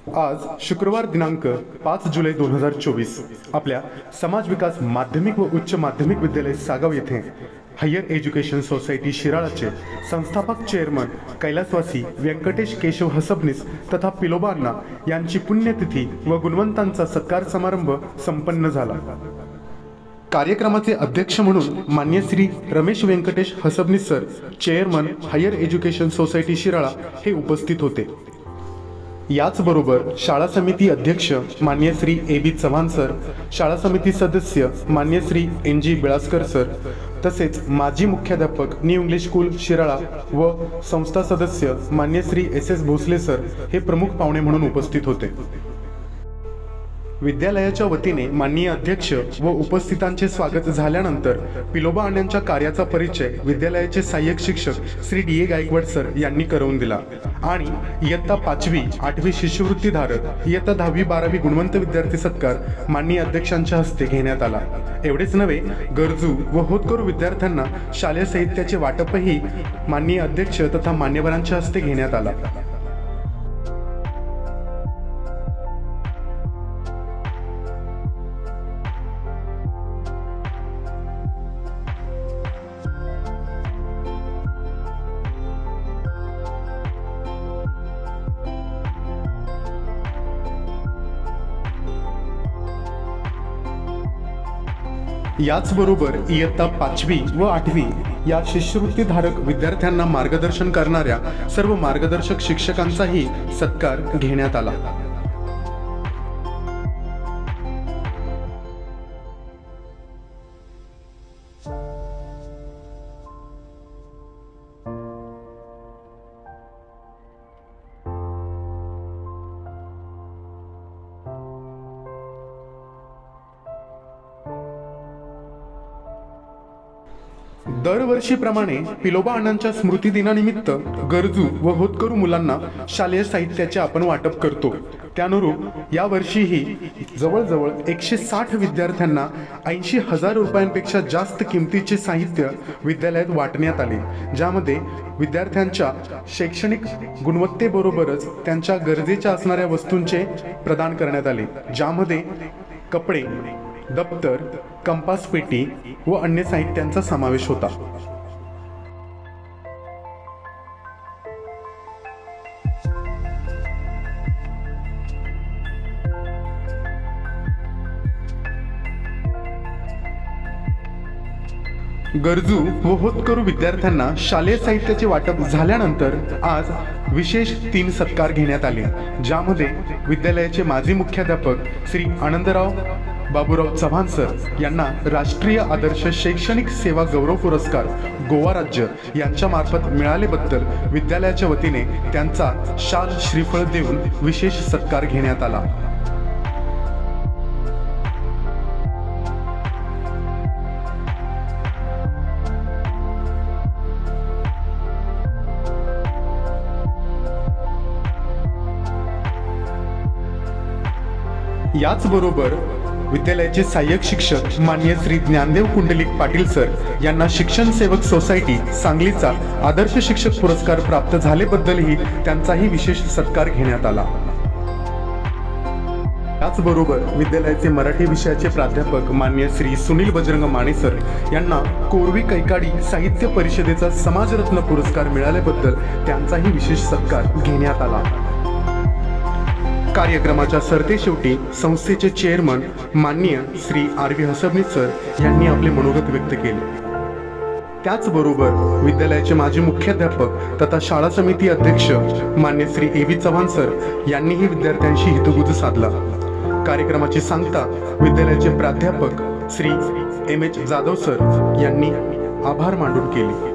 आज शुक्रवार दिनांक 5 जुलै 2024 आपल्या समाज विकास माध्यमिक व उच्च माध्यमिक विद्यालय सागाव येथे हायर एज्युकेशन सोसायटी शिराळाचे संस्थापक चेअरमन कैलासवासी व्यंकटेश केशव हसबनीस तथा पिलोबा अण्णा यांची पुण्यतिथी व गुणवंतांचा सत्कार समारंभ संपन्न झाला। कार्यक्रमाचे अध्यक्ष म्हणून मान्य Shri Ramesh Venkatesh Hasabnis sir, chairman higher education society Shirala हे उपस्थित होते। याचबरोबर शाळा समिती अध्यक्ष मान्य श्री ए.बी. चव्हाण सर, शाळा समिती सदस्य मान्य श्री एन.जी. बिळासकर सर, तसेच माजी मुख्याध्यापक न्यू इंग्लिश स्कूल शिराळा व संस्था सदस्य मान्य श्री एस.एस. भोसले सर हे प्रमुख पाहुणे म्हणून उपस्थित होते। विद्यालयाच्या वतीने माननीय अध्यक्ष व उपस्थितांचे स्वागत झाल्यानंतर पिलोबा अण्णांच्या कार्याचा परिचय विद्यालयाचे सहाय्यक शिक्षक श्री डी.ए. गायकवाड सर यांनी करून दिला आणि इयत्ता 5वी 8वी शिष्यवृत्तीधारक, इयत्ता 10वी 12वी गुणवंत विद्यार्थी सत्कार माननीय अध्यक्षांच्या हस्ते घेण्यात आला। एवढेच नव्हे, गरजू व होतकरू विद्यार्थ्यांना शालेय साहित्याचे वाटपही माननीय अध्यक्ष तथा मान्यवरांच्या हस्ते घेण्यात आला। याचबरोबर इयत्ता 5वी व 8वी या शिष्यवृत्तीधारक विद्यार्थ्यांना मार्गदर्शन करणाऱ्या सर्व मार्गदर्शक शिक्षकांचाही सत्कार घेण्यात आला। दरवर्षीप्रमाणे पिलोबा अण्णांच्या स्मृती दिनानिमित्त गरजू व होतकरू मुलांना शालेय साहित्याचे आपण वाटप करतो। त्यानुरूप यावर्षीही जवळजवळ 160 विद्यार्थ्यांना 80,000 रुपयांपेक्षा जास्त किमतीचे साहित्य विद्यालयात वाटण्यात आले, ज्यामध्ये विद्यार्थ्यांच्या शैक्षणिक गुणवत्तेबरोबरच त्यांच्या गरजेच्या असणाऱ्या वस्तूंचे प्रदान करण्यात आले, ज्यामध्ये कपडे, दप्तर, कंपास पेटी व अन्य साहित्यांचा समावेश होता। गरजू व होतकरू विद्यार्थ्यांना शालेय साहित्याचे वाटप झाल्यानंतर आज विशेष 3 सत्कार घेण्यात आले, ज्यामध्ये विद्यालयाचे माजी मुख्याध्यापक श्री आनंदराव बाबूराव चव्हाण सर यांना राष्ट्रीय आदर्श शैक्षणिक सेवा गौरव पुरस्कार गोवा राज्य यांच्या मार्फत मिळालेबद्दल विद्यालयाच्या वतीने त्यांचा शाल श्रीफळ देऊन विशेष सत्कार घेण्यात आला। याचबरोबर विद्यालयाचे सहाय्यक शिक्षक मान्य श्री ज्ञानदेव कुंडलिक पाटील सर यांना शिक्षण सेवक सोसायटी सांगलीचा आदर्श शिक्षक पुरस्कार प्राप्त झालेबद्दलही त्यांचाही विशेष सत्कार घेण्यात आला। याचबरोबर विद्यालयाचे मराठी विषयाचे प्राध्यापक मान्य श्री सुनील बजरंग माने सर यांना कोरवी कैकाडी साहित्य परिषदेचा समाजरत्न पुरस्कार मिळाल्याबद्दल त्यांचाही विशेष सत्कार घेण्यात आला। कार्यक्रमाच्या सरतेशेवटी संस्थेचे चेअरमन माननीय श्री आर.व्ही. हसबनीस सर यांनी आपले मनोगत व्यक्त केले। त्याचबरोबर विद्यालयाचे माजी मुख्याध्यापक तथा शाळा समिती अध्यक्ष मान्य श्री ए.बी. चव्हाण सर यांनीही विद्यार्थ्यांशी हितगुज साधला। कार्यक्रमाची सांगता विद्यालयाचे प्राध्यापक श्री एम.एच. जाधव सर यांनी आभार मांडून केले।